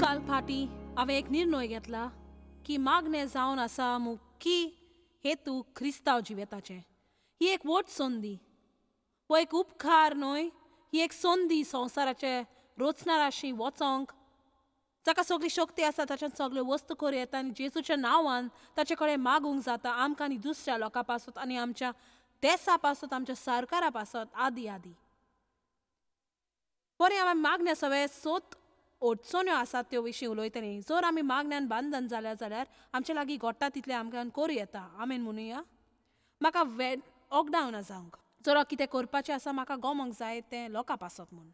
साल फाटी हांवें एक निर्णय घेतला की मागणें जावन आसा की हेतू क्रिस्तांव जिवेताचें. ही एक व्हड संदी, हो एक उपकार न्हय, ही एक संदी संवसाराचे रोचणाराशी वचोंक, जाका सगळी शक्ती आसा ताच्यान सगल्यो वस्तू करूं येता आनी जेजूच्या नांवान ताचे कडेन मागूंक जाता आमकां आनी दुसऱ्या लोकां पासत आनी आमच्या देशा पासत, आमच्या सरकारा पासत आदी आदी. बरें, हांवें मागण्या सगळे सोत अडचण्यो आसात त्यो विशीं उलयतलें. जर आमी मागण्यान बांदन जाल्यार आमचे लागीं घडटा तितलें आमकां करूं येता. आमेन म्हणुया. म्हाका लॉकडावना जावंक जर कितें करपाचें आसा, म्हाका गमोंक जाय तें लोकां पासत म्हूण.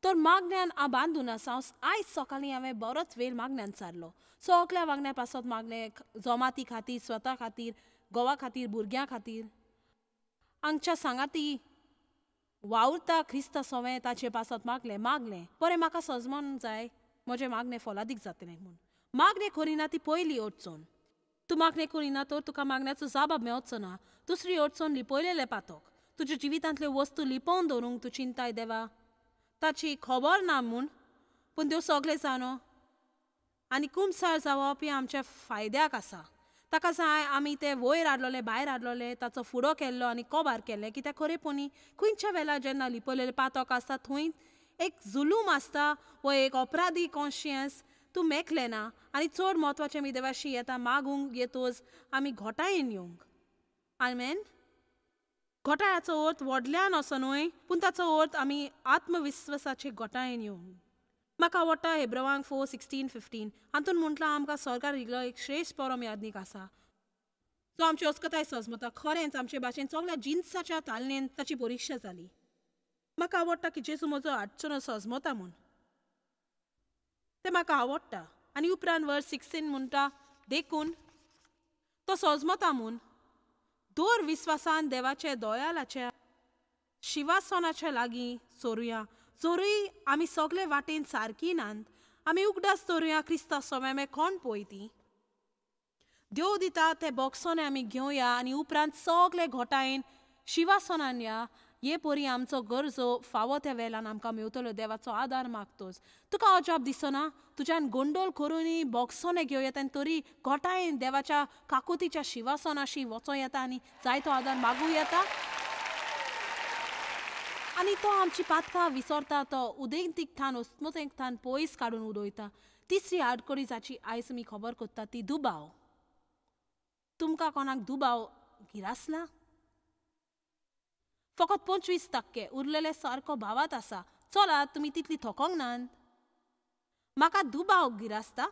तर मागण्यान हांव बांदून आसा. आयज सकाळीं हांवें बरोच वेळ मागण्यान सारलो. सगल्या वांगड्या पासत मागलें, जमाती खातीर, स्वता खातीर, गोवा खातीर, भुरग्यां खातीर, हांगच्या सांगाती वावुरता क्रिस्तांव सवें ताचे पासत मागलें. बरें, म्हाका सजमोन जाय म्हजें मागणें फलादीक जातलें म्हूण. मागणें करिना ती पयली अडचण. तूं मागणें करिना तर तुका मागण्याचो जाबाब मेळचो ना. दुसरी अडचण लिपयलेलें पातक. तुज्या जिवितांतल्यो वस्तू लिपोवन दवरूंक तूं चिंताय देवा ताची खबर ना म्हूण. पूण देव सगळें जाणो आनी कुमसार जावप हें आमच्या फायद्याक आसा. ताका जाय आमी तें वयर हाडलोलें, भायर हाडलोलें, ताचो फुडो केल्लो आनी कोबार केल्लें. कित्याक खरेपणी खंयच्या वेळार जेन्ना लिपयलेलें पातक आसता थंय एक जुलूम आसता, वो एक अपराधी कॉन्शियन्स. तूं मेकलें ना आनी चड म्हत्वाचें मी देवाशी येता मागूंक येतोच आमी घोटायेन येवंक. आमेन. घोटाळ्याचो अर्थ व्हडल्यान असो न्हय, पूण ताचो अर्थ आमी आत्मविश्वासाचे घोटायेन येवंक. म्हाका आवडटा हेब्रेवांक 4:16-15 हातून म्हटलां आमकां सरकार दिल्लो एक श्रेश्ठ परम याज्ञीक आसा जो आमची अस्कताय सजमता. खरेंच आमचे भाशेन सगळ्या जिन्साच्या तालनेन ताची परिक्षा जाली. म्हाका आवडटा की जेजू म्हजो अडचणो सजमता म्हूण. तें म्हाका आवडटा. आनी उपरांत वर्स 16 म्हणटा देखून तो सजमता म्हूण दोर विस्वासान देवाचे दोयालाच्या शिवासनाच्या लागीं सोरुया. जोरूय आमी सगळे वाटेन सारकी नात, आमी उगडास दवरुया क्रिस्तांव सवें कोण पळयती. देव दिता ते बोगसोने आमी घेवया आनी उपरांत सगळे घोटायेन शिवासनान या. हे परी आमचो गरजो फावो त्या वेळान आमकां मेवतलो. देवाचो आदार मागतोच. तुका अजाप दिसना तुज्यान गोंडोल करूनय बोगसोने घेवं येता आनी तरी घोटायेन देवाच्या काकुतीच्या शिवासनाशी वचों येता आनी जायतो आदार मागूं येता. आनी तो आमची पातकां विसरता. तो उदेंतीक ठाण अस्मुतेक ठाण पयस काडून उडयता. तिसरी आडकडी जाची आयज आमी खबर करता ती दुबाव. तुमकां कोणाक दुबाव गिरासला? फकत 25% उरलेले सारको भावात आसा. चलात, तुमी तितली थकोंक नात. म्हाका दुबाव गिरासता.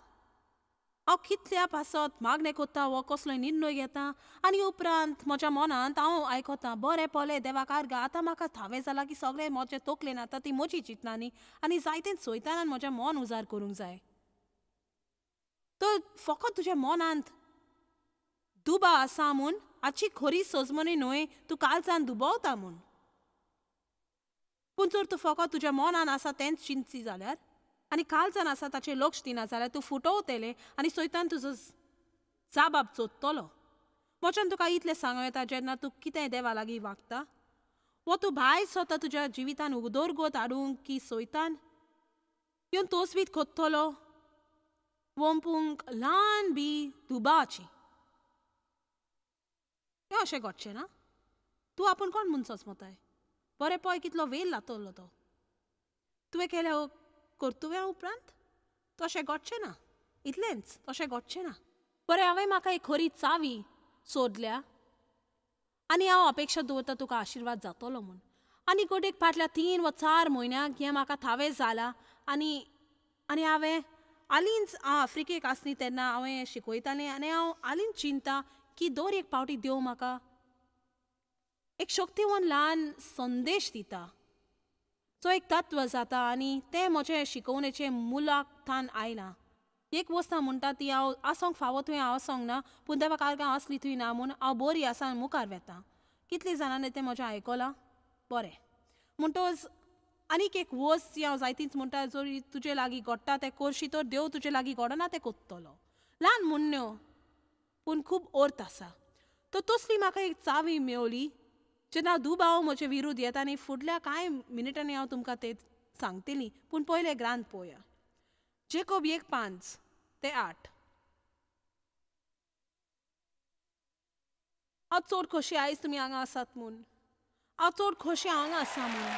हांव कितल्या पासत मागणें कोत्ता वो कसलोय निर्णय घेता आनी उपरांत म्हज्या मनांत हांव आयकतां बरें पोले देवाक आर्गा. आतां म्हाका थावें जाला की सगळें म्हजें तकलेन आतां ती म्हजी चिंतनांनी आनी जायतें सैतानान म्हजें मन उजार करूंक जाय. तर फकत तुज्या मनांत दुबाव आसा म्हूण हाची खरी सजमणी न्हय तूं काळजान दुबावता म्हूण. पूण जर तूं फकत तुज्या मनान आसा तेंच चिंतची जाल्यार आनी काळजान आसा ताचेर लक्ष दिना जाल्यार तूं फुटवतलें आनी सैतान तुजो जाबाब चोत्तलो. म्हज्यान तुका इतलें सांगूं येता जेन्ना तूं कितें देवा लागीं वागता वो तूं भायर स्वता तुज्या जिवितान उदरगत हाडूंक की सैतान येवन तोसबीत कोत्तलो वंपूंक ल्हान बी दुबावाची. हें अशें घडचें ना. तूं आपूण कोण म्हूण सजमताय? बरें पळय कितलो वेळ लागतलो तो. तुवें केल्या कर्तुव्या उपरांत तशें घडचें ना. इतलेंच तशें घडचें ना. बरें, हांवें म्हाका एक खरी चावी सोदल्या आनी हांव अपेक्षा दवरतां तुका आशिर्वाद जातलो म्हूण. आनी गोडेक फाटल्या 3 वा 4 म्हयन्याक हें म्हाका थावें जालां आनी हांवें हालींच हांव आफ्रिकेक आसली तेन्ना हांवें शिकयतालें आनी हांव हालींच चिंतां की दर एक पावटी देव म्हाका एक शक्तिवान ल्हान संदेश दिता जो एक तत्व जाता आनी तें म्हजें शिकोवणेचें मुलाकथान आयलां. एक वस्त म्हणटा ती हांव आसोंक फावो थंय हांव आसोंक ना, पूण देवा कारगा हांव आसली थंय ना म्हूण हांव बरी आसा मुखार वेतां. कितलीं जाणांनी तें म्हजें आयकलां? बरें. म्हणटच आनीक एक वस्त जी हांव जायतींच म्हणटा जर तुजे लागीं घडटा तें करशी तर देव तुजे लागीं घडना तें कोत्तलो. ल्हान म्हणण्यो पूण खूब अर्थ आसा. तर तसली म्हाका एक चावी मेवली जेन्ना दुबाव म्हजे विरुद्ध येता आनी फुडल्या कांय मिनिटांनी हांव तुमकां तें सांगतलीं. पूण पयलें ग्रांथ पळोवया. जेकोब 1:5-8. हांव चड खोशी आयज तुमी हांगा आसात म्हूण. हांव चड खोशी हांगा आसा म्हूण.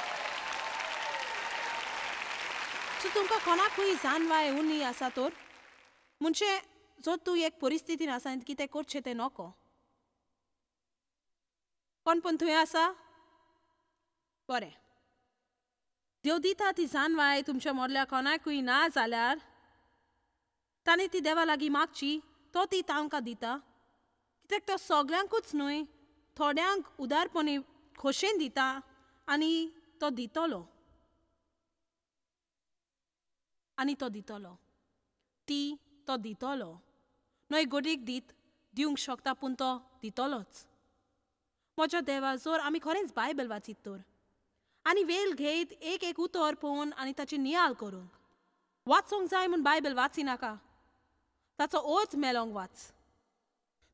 सो तुमकां कोणाकूय जानवाय उणी आसा तर म्हणजे जो तूं एक परिस्थितीन आसा आनी कितें करचें तें नको. कोण पण थंय आसा? बरें. देव दिता ती जानवाय तुमच्या मदल्या कोणाकूय ना जाल्यार ताणें ती देवा लागीं मागची, तो ती तांकां दिता. कित्याक तो सगळ्यांकूच न्हय, थोड्यांक उदारपणी खोशेन दिता आनी तो दितलो. तो दितलो. न्हय गोडीक दिवंक शकता पूण तो दितलोच. म्हज्या देवा, जर आमी खरेंच बायबल वाचीत तर आनी वेळ घेयत एक उतर पळोवन आनी ताची नियाळ करूंक. वाचूंक जाय म्हूण बायबल वाचिनाका, ताचो अर्थ मेलोंक वाच.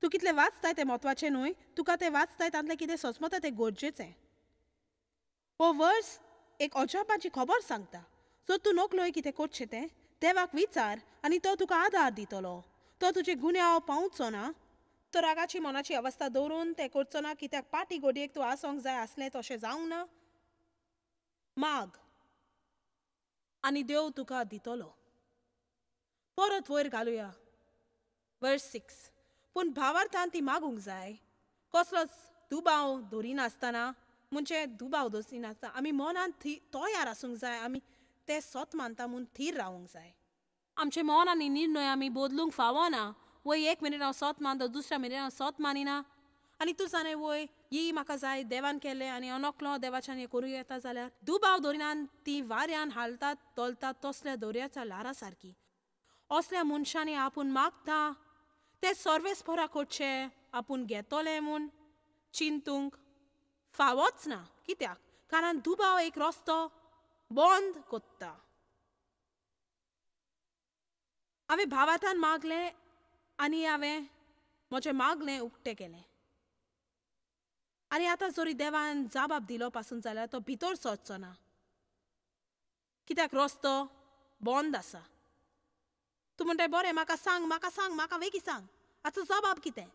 तूं कितलें वाचताय तें म्हत्वाचें न्हय, तुका तें वाचताय तांतलें कितें सोंसमता तें गरजेचें. हो वर्स एक अजापाची खबर सांगता. जर तूं नकलोय कितें करचें तें देवाक विचार आनी तो तुका आदार दितलो. तो तुजे गुन्यांव पावचो ना, तो रागाची मनाची अवस्था दवरून तें करचो ना. कित्याक पाटी गोडयेक तूं आसोंक जाय आसलें तशें जावंक ना. माग आनी देव तुका दितलो. परत वयर घालुया. वर्स 6. पूण भावार्थान ती मागूंक जाय, कसलोच दुबाव दवरिनासतना. म्हणजे दुबाव दवरिनासतना आमी मनान तयार आसूंक जाय. आमी तें सत मानता म्हूण थीर रावूंक जाय. आमचे मन आनी निर्णय आमी बदलूंक फावना. वय एक मिनीट हांव सत मानता, दुसऱ्या मिनीट हांव सत मानिना. आनी तूं जाणें वय ही म्हाका जाय देवान केलें आनी हांव नकलो देवाच्यान हें करूं येता जाल्यार दुबाव दवरिनान ती वाऱ्यान हालतात दोलतात तसल्या दर्याच्या लारा सारकी. असल्या मनशांनी आपूण मागता ते सर्वेस्परा करचें आपूण घेतोलें म्हूण चिंतूंक फावोच ना. कित्याक? कारण दुबाव एक रस्तो बंद कोत्ता. हांवें भावार्थान मागलें आनी हांवें म्हजें मागलें उक्तें केलें. आनी आतां जरी देवान जाबाब दिलो पासून जाल्यार तो भितर सरचो ना. कित्याक रस्तो बंद आसा. तूं म्हणटा बरें म्हाका सांग म्हाका वेगी सांग, हाचो जबाब कितें?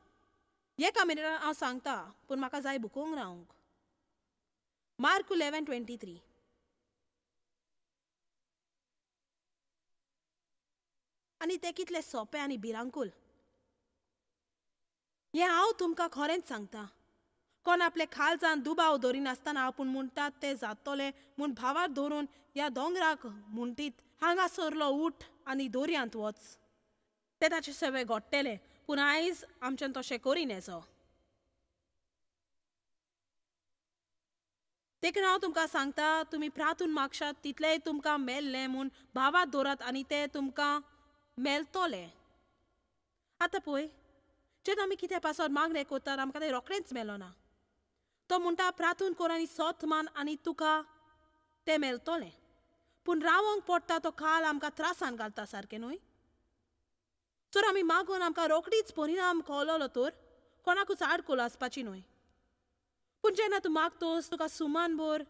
एका मिनिटान हांव सांगता, पूण म्हाका जाय बुकोवंक रावंक. मार्क 11:23. आनी तें कितलें सोंपें आनी भिरांकूल. हें हांव तुमकां खरेंच सांगता. कोण आपले खालजान दुबाव दवरिनासतना आपूण म्हणटात तें जातोलें म्हूण भावार धरून ह्या दोंगराक म्हणटीत हांगासरलो उठ आनी दर्यांत वच, तें ताचे सेवे घडटलें. पूण आयज आमच्यान तशें करिनेजो. देखून हांव तुमकां सांगता, तुमी प्रार्थून मागशात तितलेंय तुमकां मेळ्ळें म्हूण भावार दवरात आनी तें तुमकां मेळटोलें. आतां पळय, जेन्ना आमी कितें पासत मागणें करतात आमकां तें रोखडेंच मेळना. तो म्हणटा प्रार्थून कर आनी सत मान आनी तुका तें मेळटोलें. पूण रावोंक पडटा तो काल आमकां त्रासान घालता सारकें न्हय. जर आमी मागून आमकां रोखडीच परिणाम कळलो तर कोणाकूच आडखळ आसपाची न्हय. पूण जेन्ना तूं मागतोस तुका सुमान भर,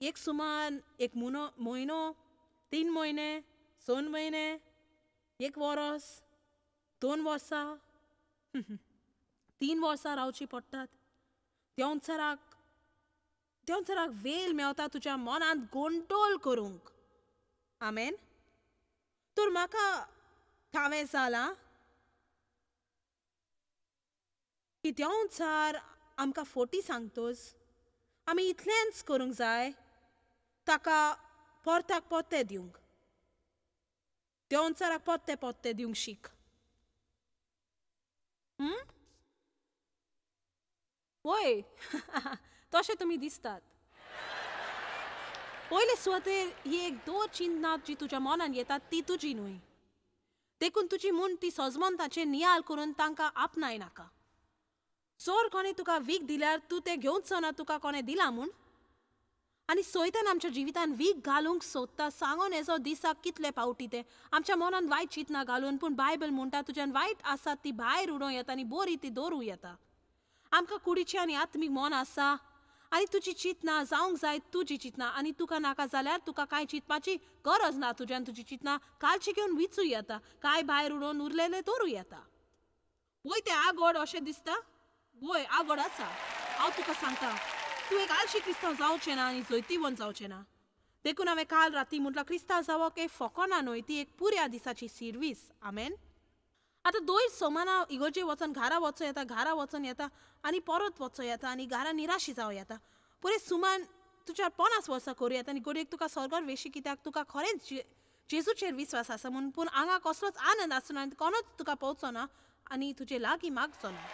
एक सुमान, एक म्हयनो, 3 म्हयने, 2 म्हयने, 1 वर्स, 2 वर्सां, 3 वर्सां रावची पडटात. देंवचाराक वेळ मेवता तुज्या मनांत गोंडोळ करूंक. आमेन. तर म्हाका थावें जालां की देंवचार आमकां फोटी सांगतोस आमी इतलेंच करूंक जाय, ताका परताक पोत्तें दिवंक. देंवचाराक पोत्तें दिवंक शीक. वय तशें तुमी दिसतात. पयले सुवातेर ही एक दोर चिंतना जी तुज्या मनान येता ती तुजी न्हय. देखून तुजी म्हूण ती सजमनताचेर नियाळ करून तांकां आपणाय नाका. जर कोणें तुका वीख दिल्यार तूं तें घेवचो ना तुका कोणें दिलां म्हूण. आनी सैतान आमच्या जिवितान वीख घालूंक सोदता. सांगून येजो दिसाक कितले फावटी तें आमच्या मनान वायट चिंतना घालून. पूण बायबल म्हणटा तुज्यान वायट आसात ती भायर उडोवं येता आनी बरी ती दवरूं येता. आमकां कुडीचें आनी आत्मीक मन आसा आनी तुजी चिंतना जावंक जाय तुजी चिंतना आनी तुका नाका जाल्यार तुका कांय चिंतपाची गरज ना तुज्यान तुजी चिंतना कालची घेवन विचूं येता कांय भायर उडोवन उरलेले दवरूं येता वय तें आगोड अशें दिसता वय आगोड आसा हांव तुका सांगता तूं एक आलशी क्रिस्तांव जावचें ना आनी जैतिवंत जावचें ना देखून हांवें काल राती म्हटलं क्रिस्तांव जावप एक फकोना न्हय ती एक पुऱ्या दिसाची सिर्वीस आमेन आतां दोन सोमाना इगोर्जे वचून घरा वचून येता आनी परत वचूं येता आनी घरा निराशी जावं येता पुरे सुमान तुज्या 50 वर्सां करूं येता आनी गोडेक तुका सर्गर वेशी कित्याक तुका खरेंच जेजूचेर विस्वास आसा म्हणून पूण हांगा कसलोच आनंद आसना आनी कोणूच तुका पावचो ना आनी तुजे लागीं मागचो ना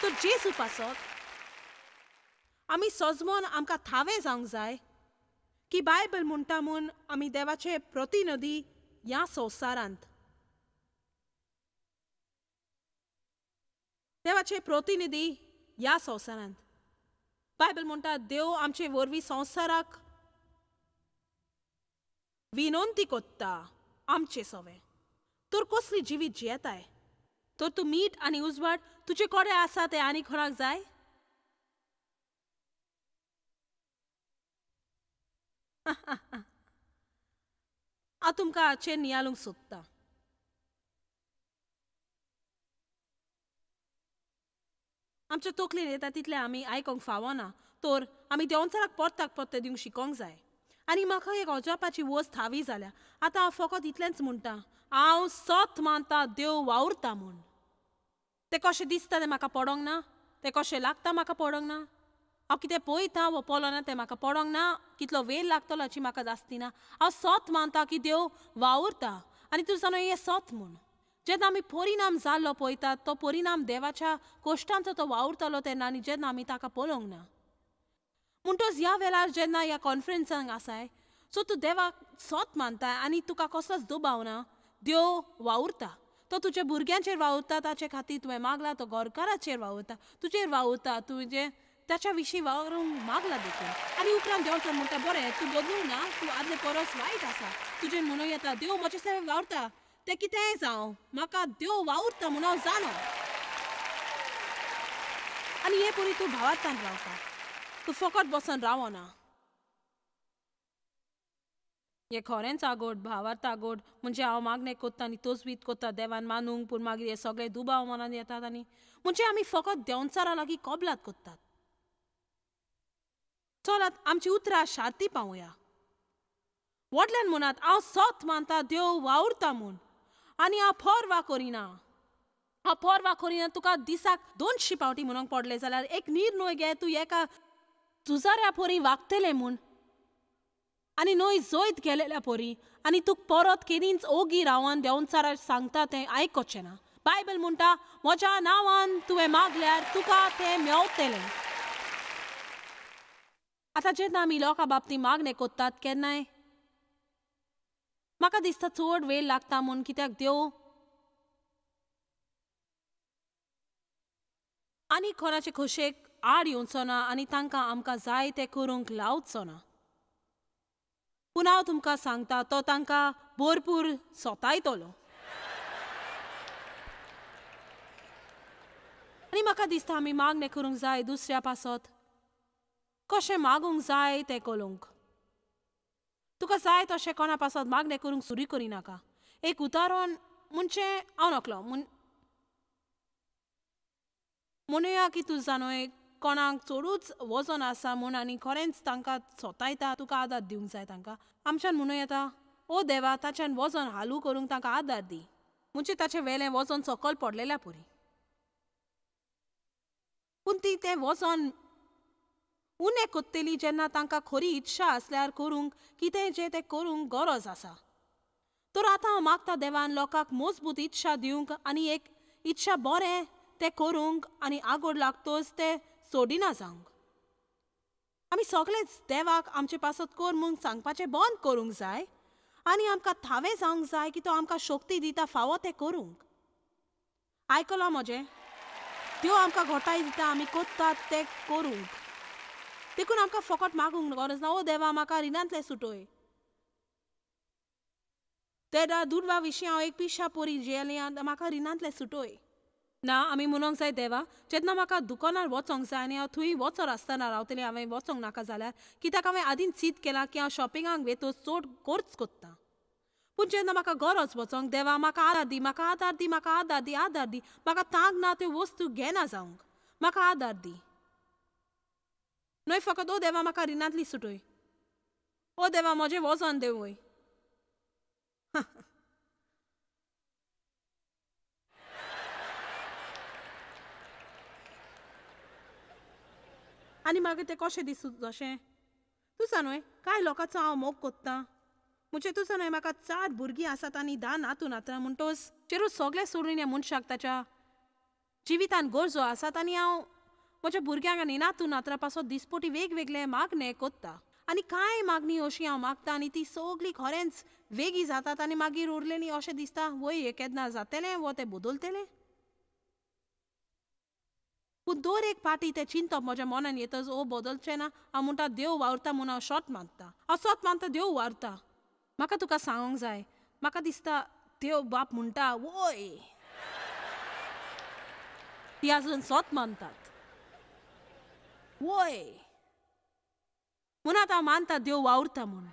तो जेजू पासत आमी सजमोन आमकां थावे जावंक जाय की बायबल म्हणटा म्हूण आमी देवाचे प्रतिनिधी ह्या संवसारांत देवाचे प्रतिनिधी ह्या संवसारांत बायबल म्हणटा देव आमचे वरवीं संवसाराक विनंती कोत्ता आमचे सवे तर कसली जिवीत जियेताय तर तूं मीठ आनी उजवाड तुजे कडेन आसा तें आनी कोणाक जाय हांव तुमकां हाचेर नियाळूंक सोदतां आमच्या तकलेन येता तितलें आमी आयकोंक फावना तर आमी देंवचाराक परताक पत्ते दिवंक शिकोंक जाय आनी म्हाका एक अजापाची वस्त हावी जाल्या आतां हांव फकत इतलेंच म्हणटा हांव सत मानता देव वावुरता म्हूण तें कशें दिसता तें म्हाका पडोंक ना तें कशें लागता म्हाका पडोंक ना हांव कितें पळयतां वो पळोवना ना तें म्हाका पडोंक ना कितलो वेळ लागतलो हाची म्हाका जास्ती ना हांव सत मानता की देव वावुरता आनी तूं जाणा हें सत म्हूण जेन्ना आमी परिणाम जाल्लो पळयतात तो परिणाम देवाच्या कश्टांचो तो वावुरतलो तेन्ना आनी जेन्ना आमी ताका पळोवंक ना म्हणटच ह्या वेळार जेन्ना ह्या कॉन्फरन्सांक आसाय सो तूं देवाक सत मानता आनी तुका कसलोच दुबाव ना देव वावुरता तो तुज्या भुरग्यांचेर वावुरता ताचे खातीर तुवें मागला तो गोरकाराचेर वावुरता तुजेर वावुरता तुजें त्याच्या विशीं वावरूंक मागला देखून आनी उपरांत देंवचार म्हणटा बरें तूं बदलूं ना तूं आदले परस वायट आसा तुजें म्हणूं येता देव म्हजे सेवेक वावुरता तें कितेंय जावं म्हाका देव वावुरता म्हूण हांव जाणो आनी हे परी तूं भावार्थान रावता तूं फकत बसून रावना हे खरेंच आगोड भावार्थ आगोड म्हणजे हांव मागणें कोत्ता आनी तोजवीत कोत्ता देवान मानूंक पूण मागीर हे सगळे दुबाव मनान येतात आनी म्हणजे आमी फकत देंवचारा लागीं कबलात कोत्तात चलात आमची उतरां शांती पावुया व्हडल्यान म्हणात हांव सत मानता देव वावुरता म्हूण आनी हांव परवा करिना तुका दिसाक 200 फावटी म्हणूंक पडले जाल्यार एक निर्णय घे तूं एका झुजाऱ्या परी वागतलें म्हूण आनी न्हय जैत गेलेल्या परी आनी तूं परत केदींच ओगी रावन देंवचाराक सांगता तें आयकचें ना बायबल म्हणटा म्हज्या नांवान तुवें मागल्यार तुका तें मेळटलें आतां जेन्ना आमी लोकां बाबतींत मागणें कोत्तात केन्नाय म्हाका दिसता चड वेळ लागता म्हूण कित्याक देव आनी कोणाचे खोशेक आड येवचो ना आनी तांकां आमकां जाय तें करूंक लावचो ना पूण हांव तुमकां सांगता तो तांकां भरपूर सोतायतलो आनी म्हाका दिसता आमी मागणें करूंक जाय दुसऱ्या पासत कशें मागूंक जाय तें कळूंक तुका जाय तशें कोणा पासत मागणें करूंक सुरू करिनाका एक उदाहरण म्हणजे हांव नकलो म्हणुया की तूं जाणोय कोणाक चडूच वजन आसा म्हूण आनी खरेंच तांकां सोतायता तुका आदार दिवंक जाय तांकां आमच्यान म्हणूं येता ओ देवा ताच्यान वजन हालू करूंक तांकां आदार दी म्हणजे ताचें वेलें वजन सकयल पडलेल्या परी पूण ती तें वजन उणें कोत्तेली जेन्ना तांकां खरी इच्छा आसल्यार करूंक कितें जें तें करूंक गरज आसा तर आतां हांव मागता देवान लोकांक मजबूत इच्छा दिवंक आनी एक इच्छा बरें तें करूंक आनी आगोड लागतोच तें सोडिना जावंक आमी सगळेच देवाक आमचे पासत कर म्हूण सांगपाचें बंद करूंक जाय आनी आमकां थावें जावंक जाय की तो आमकां शक्ती दिता फावो तें करूंक आयकलां म्हजें देव आमकां घोटाय दिता आमी कोत्तात तें करूंक देखून आमकां फकत मागूंक गरज ना ओ देवा म्हाका रिणांतलें सुटोय तेन्ना दुर्वा विशीं हांव एक पिशा पोरी जेलें म्हाका रिणांतलें सुटोय ना आमी म्हणूंक जाय देवा जेन्ना म्हाका दुकानार वचोंक जाय आनी हांव थंय वचोर आसतना रावतलें हांवें वचोंक नाका जाल्यार कित्याक हांवें आदीं चिंत केलां की हांव शॉपिंगाक वेतोच चड खर्च कोत्ता. पूण जेन्ना म्हाका गरज वचोंक देवा म्हाका आदार दी म्हाका आदार दी म्हाका आदार दी आदार दी म्हाका तांक ना त्यो वस्तू घेना जावंक म्हाका आदार दी. न्हय फकत ओ देवा म्हाका रिणांतली सुटय. ओ देवा म्हजें वजन देंवय. आनी मागीर तें कशें दिसूं जशें तुसा न्हय कांय लोकांचो हांव मोग कोत्तां म्हणजे तुसा न्हय म्हाका 4 भुरगीं आसात आनी 10 नातू नातरां म्हणटोच चेरूच सगळें सोडून ह्या मनशाक ताच्या जिवितान गरजो आसात आनी हांव म्हज्या भुरग्यांक आनी नातू नातरां पासत दिसपटी वेगवेगळे मागणे कोत्ता आनी कांय मागणी अशी हांव मागता आनी ती सगळीं खरेंच वेगळी जातात आनी मागीर उरलेली अशें दिसता वय हें केन्ना जातलें वो तें बदलतलें. पूण दर एक पाटी तें चिंतप म्हज्या मनान येतच ओ बदलचें ना हांव म्हणटा देव वावरता म्हूण हांव शॉट मारता हांव सत मानता देव वावरता. म्हाका तुका सांगूंक जाय म्हाका दिसता देव बाप म्हणटा वय ती आजून सत मानतात वय म्हणून हांव मानता देव वावरता म्हूण.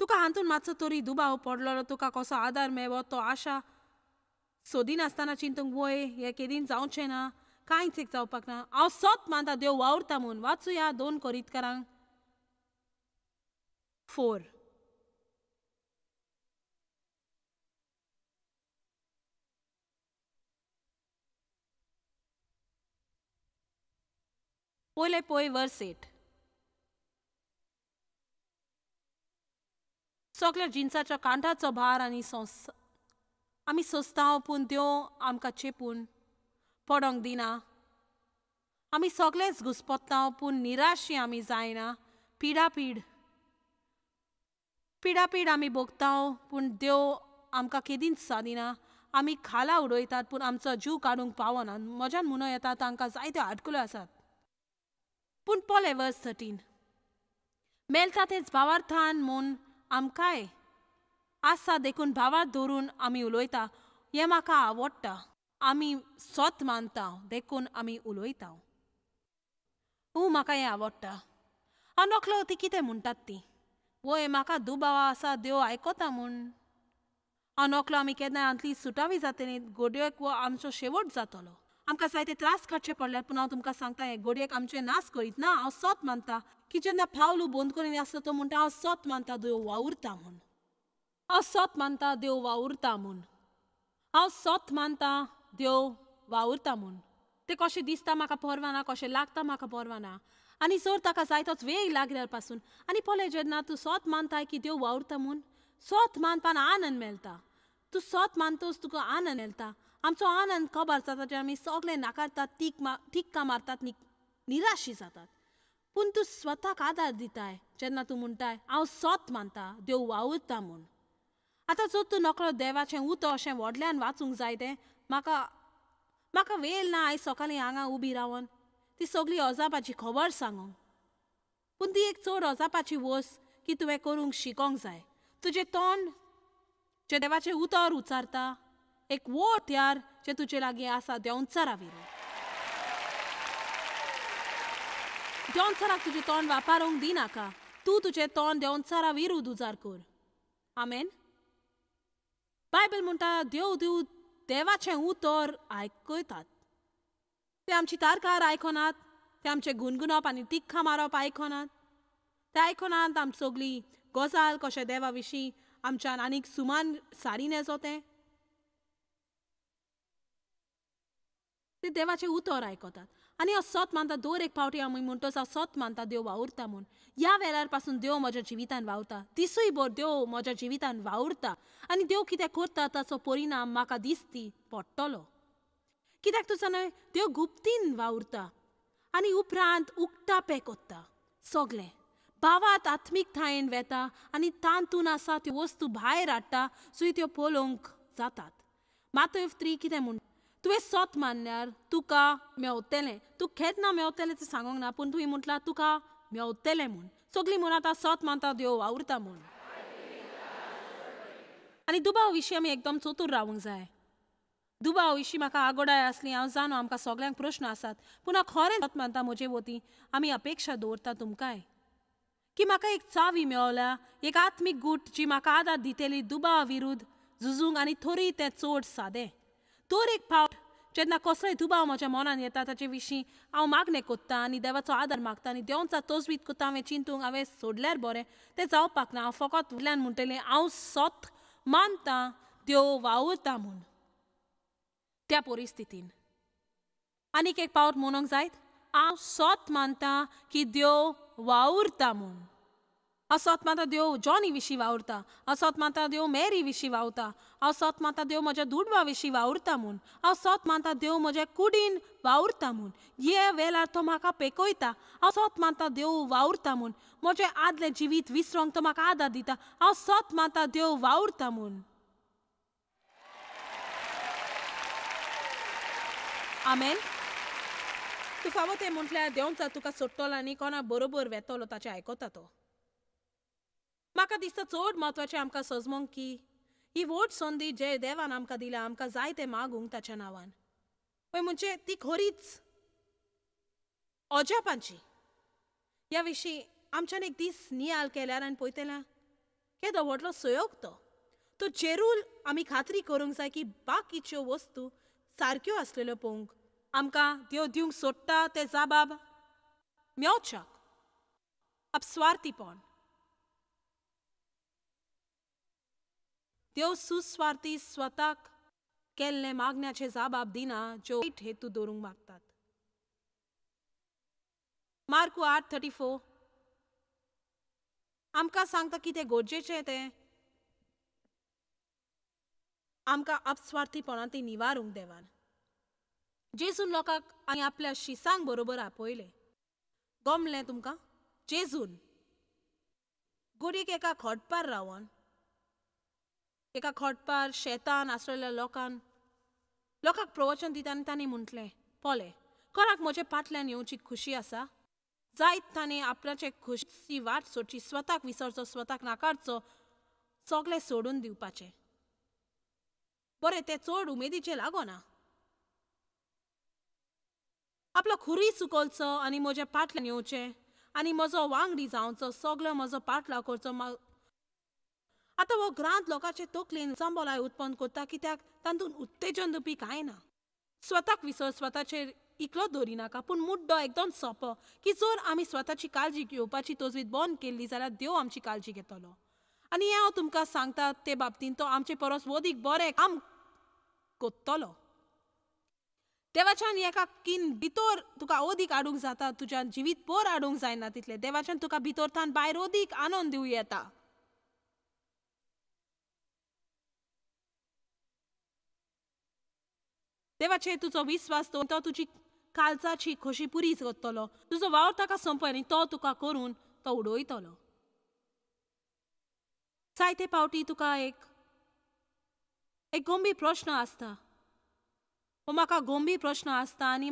तुका हातून मातसो तरी दुबाव पडलो तुका कसो आदार मेळ्ळो तो आशा सोदिनासतना चिंतूंक वय हें केदीन जावचें ना कांयच एक जावपाक ना हांव सत मानता देव वावरता म्हूण. वाचूया 2 कोरिंथकारांक 4. पयले पळय वर्स 8. सगळ्या जिन्साच्या कांठाचो भार आनी आमी सोंसता पूण देव आमकां चेपून पडोंक दिना. आमी सगळेच घुस्पत्ता पूण निराशी आमी जायना. पिडापीड पिडापीड आमी भोगता पूण देव आमकां केदींच सादिना. आमी खाला उडयतात पूण आमचो जीव काडूंक पावना. म्हज्यान म्हणून येता तांकां जायत्यो आडखळ्यो आसात. पूण पळय वर्स 13. मेलता तेच भावार्थान म्हूण आमकांय आसा देखून भावार्थ धरून आमी उलयता हें म्हाका आवडटा. आमी सत मानता देखून आमी उलयता. म्हाका हें आवडटा. हांव नकलो ती कितें म्हणटात ती वय म्हाका दुबाव आसा देव आयकता म्हूण. हांव नकलो आमी केन्ना आंतली सुटावी जातली घडयेक वो आमचो शेवट जातलो. आमकां जायते त्रास काडचे पडल्यात पूण हांव तुमकां सांगता हें घडयेक आमचे नास करीत ना. हांव सत मानता की जेन्ना पावलू बंद करून आसता तो म्हणटा हांव सत मानता देव वावुरता म्हूण. हांव सत मानता देव वावुरता म्हूण. हांव सत मानता देव वावुरता म्हूण. तें कशें दिसता म्हाका परवाना कशें लागता म्हाका परवाना आनी जर ताका जायतोच वेग लागल्यार पासून आनी पळय जेन्ना तूं सत मानताय की देव वावुरता म्हूण सत मानपान आनंद मेळटा. तूं सत मानतोस तुका आनंद मेळटा. आमचो आनंद खबर जाता जे आमी सगळे नाकारतात तिक्का मारतात निराशी जातात. पूण तूं स्वताक आदार दिताय जेन्ना तूं म्हणटाय हांव सत मानता देव वावुरता म्हूण. आतां जर तूं नकळो देवाचें उतर अशें व्हडल्यान वाचूंक जाय तें म्हाका वेळ ना आयज सकाळीं हांगा उबी रावन ती सगळी अजापाची खबर सांगूंक. पूण ती एक चड अजापाची वस्त की तुवें करूंक शिकोंक जाय. तुजें तोंड जे देवाचें उतर उच्चारता एक वोट यार जे तुजे लागीं आसा देंवचारा विरो. देंवचाराक तुजें तोंड वापरूंक दिनाका. तूं तुजें तोंड देंवचारा विरूद उजार कर. आमेन. बायबल म्हणटा देव देवाचें उतर आयकयतात. ते आमची तारकार आयकनात. ते आमचे गुणगुणप आनी तिख्खा मारप आयकनात. ते आयकनात आमची सगळी गजाल कशें देवा विशीं आमच्यान आनीक सुमान सारीन येजो तें. ते देवाचें उतर आयकतात आनी हांव सत मानता दर एक फावटी आमी म्हणटोच हांव सत मानता देव वावुरता म्हूण. ह्या वेळार पासून देव म्हज्या जिवितान वावुरता. दिसूय भर देव म्हज्या जिवितान वावुरता आनी देव कितें करता ताचो परिणाम म्हाका दिसती पडटलो. कित्याक तुजो न्हय देव गुप्तीन वावुरता आनी उपरांत उक्तापे कोत्ता. सगळें भावात आत्मीकतायेन वेता आनी तांतून आसा त्यो वस्तू भायर हाडटा सो त्यो पळोवंक जातात. मातय 3 कितें म्हणटा तुवें सत मानल्यार तुका मेवतलें. तूं केन्ना मेवतलें तें सांगूंक ना पूण तुवें म्हटलां तुका मेवतलें म्हूण. सगळीं म्हणत आतां सत मानता देव वावुरता म्हूण. आनी दुबाव विशीं आमी एकदम चतूर रावूंक जाय. दुबाव विशीं म्हाका आगोडाय आसली, हांव जाणो आमकां सगळ्यांक प्रश्न आसात, पूण हांव खरें मानता म्हजे वतीं आमी अपेक्षा दवरता तुमकांय की म्हाका एक चावी मेवल्या, एक आत्मीक गूट जी म्हाका आदार दितेली दुबावा विरुद्ध झुजूंक आनी थोडी तें चड सादें. तर एक फावट जेन्ना कसलोय दुबाव म्हज्या मनान येता ताचे विशीं हांव मागणें कोत्ता आनी देवाचो आदार मागता आनी देंवचा तोजवीत कोत्ता हांवें चिंतूंक हांवें सोडल्यार बरें तें जावपाक ना. हांव फकत वयल्यान म्हणटलें हांव सत मानतां देव वावुरता म्हूण त्या परिस्थितीन. आनीक एक फावट म्हणूंक जायत, हांव सत मानतां की देव वावुरता म्हूण. हांव सत मानता देव जॉनी विशीं वावुरता, हांव सत मानता देव मेरी विशीं वावुरता, हांव सत मानता देव म्हज्या दुडवा विशीं वावुरता म्हूण, हांव सत मानता देव म्हज्या कुडीन वावुरता म्हूण. हे वेळार तो म्हाका पेकयता. हांव सत मानता देव वावुरता म्हूण. म्हजें आदलें जिवीत विसरोंक तो म्हाका आदार दिता. हांव सत मानता देव वावुरता म्हूण. आमेन. तूं फावो तें म्हटल्यार देंवचा तुका सोडटलो आनी कोणाक बरोबर वेतलो ताचें आयकता तो. म्हाका दिसता चड म्हत्वाचें आमकां सजमोंक की ही व्हड संदी जे देवान आमकां दिल्या आमकां जाय तें मागूंक ताच्या नांवान. पळय म्हणजे ती खरीच अजापांची. ह्या विशीं आमच्यान एक दीस नियाल केल्यार आनी पळयतलें केदो व्हडलो सयोग तो जेरूल आमी खात्री करूंक जाय की बाकीच्यो वस्तू सारक्यो आसलेल्यो पळोवंक आमकां देव दिवंक सोडटा ते जाबाब मेवच्याक. अपस्वार्थीपण. देव सुस्वार्थी स्वताक केल्ले मागण्याचे जाबाब दिना ज्यो वायट हेतू दवरूंक मागतात. मार्कू 8:34 आमकां सांगता की तें गरजेचें तें आमकां अपस्वार्थीपणांतली निवारूंक देवान. जेजून लोकांक आनी आपल्या शिसांक बरोबर आपयले. गमलें तुमकां? जेजून गोडीक एका खोडपार रावन एका खोडपार शेतान आसलेल्या लोकांक प्रवचन दिताना तांणी म्हटलें, पोले कोणाक म्हजे फाटल्यान येवची खुशी आसा? जायत तांणी आपल्याचे खुशी वाट सोडची, स्वताक विसरचो, स्वताक नाकारचो, सगळें सोडून दिवपाचें. बरें तें चड उमेदीचें लागोना. आपलो खुरी चुकोवचो आनी म्हज्या फाटल्यान येवचें आनी म्हजो वांगडी जावचो, सगळो म्हजो पाटलाव करचो. आतां हो ग्रांत लोकांचे तकलेन चांबोलाय उत्पन्न करता कित्याक तातूंत उत्तेजन दिवपी कांय ना. स्वताक विसर, स्वताचेर इकलो दवरिनाका, पूण मुड्डो एकदम सोंपो की जर आमी स्वताची काळजी घेवपाची तजवीज बंद केल्ली जाल्यार देव आमची काळजी घेतलो. आनी हें हांव तुमकां सांगता ते बाबतींत तो आमचे परस वदीक बरें काम कोत्तलो. देवाच्यान एका कीन भितर तुका ओदीक हाडूंक जाता, तुज्या जिवीत भर हाडूंक जायना तितलें. देवाच्यान तुका भितरतान भायर ओदीक आनंद दिवं येता. देवाचेर तुजो विस्वास दवर, तो तुजी काळजाची खोशी पुरी करतलो. तुजो वावर ताका संपय आनी तो तुका करून तो उडयतलो. जायते फावटी तुका एक गंभीर प्रश्न आसता. म्हाका गंभीर प्रश्न आसता आनी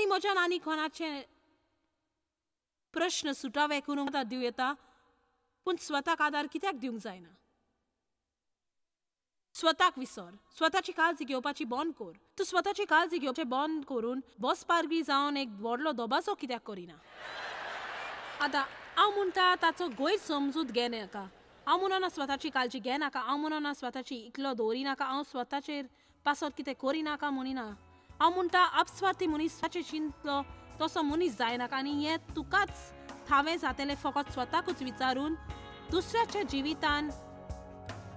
म्हज्यान आनी कोणाचे प्रश्न सुटावे करूंक दिवं येता, पूण स्वताक आदार कित्याक दिवंक जायना? स्वताक विसर, स्वताची काळजी घेवपाची बंद कर. तूं स्वताची काळजी घेवचें बंद करून बसपार बी जावन एक व्हडलो दोबाजो कित्याक करिना? आतां हांव म्हणटा ताचो गैर समजूत घेनाका. हांव म्हणना स्वताची काळजी घेनाका, हांव म्हणना स्वताची इकलो दवरिनाका, हांव स्वताचेर पासत कितें करिनाका म्हणिना. हांव म्हणटा अपस्वार्थी मनीस ताचेर चिंतलो तसो मनीस जायनाका आनी हें तुकाच थावें जातलें फकत स्वताकूच विचारून दुसऱ्याच्या जिवितान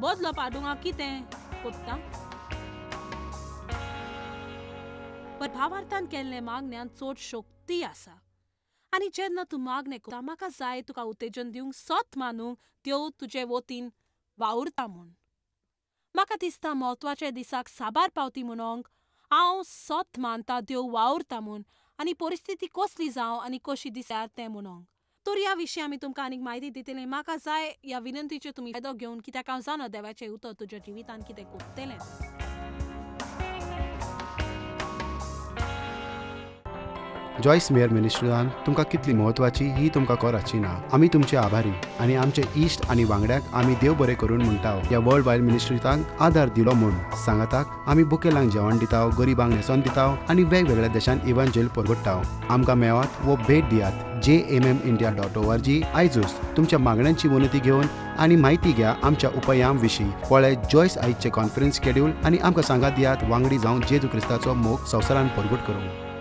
बदलो पाडूंक हांव कितें कोत्ता? पण भावार्थान केल्ले मागण्यान चड शक्ती आसा. आनी जेन्ना तूं मागणें करता, म्हाका जाय तुका उत्तेजन दिवंक सत मानूंक देव तुजे वतीन वावुरता म्हूण. म्हाका दिसता म्हत्वाच्या दिसाक साबार पावती म्हणोंक हांव सत मानता देव वावुरता म्हूण आनी परिस्थिती कसली जावं आनी कशी दिसल्यार तें म्हणोंक. तर ह्या विशीं आमी तुमकां आनीक म्हायती दितली. म्हाका जाय ह्या विनंतीचेर तुमी फायदो घेवन, कित्याक हांव जाणा देवाचें उतर तुज्या जिवितान कितें कोत्तलें. जॉयस मेयर मिनिस्ट्रीजान तुमकां कितली म्हत्वाची ही तुमकां कोराची ना. आमी तुमचे आभारी आनी आमचे इश्ट आनी वांगड्यांक आमी देव बरें करून म्हणटाव. ह्या वर्ल्ड वायड मिनिस्ट्रीजांक आदार दिलो म्हूण सांगाताक आमी बुकेलांक जेवण दिताव, गरीबांक न्हेसोन दिताव आनी वेगवेगळ्या देशांत इव्हँजल परगटाव. आमकां मेळात वो भेट दियात jmmindia.org. आयजूच तुमच्या मागण्यांची उन्नती घेवन आनी म्हायती घ्या आमच्या उपायां विशीं. पळय जॉयस आयजचे कॉन्फरन्स शेड्यूल आनी आमकां सांगात दियात वांगडी जावन जेजू क्रिस्ताचो मोग संवसारान परगट करूंक.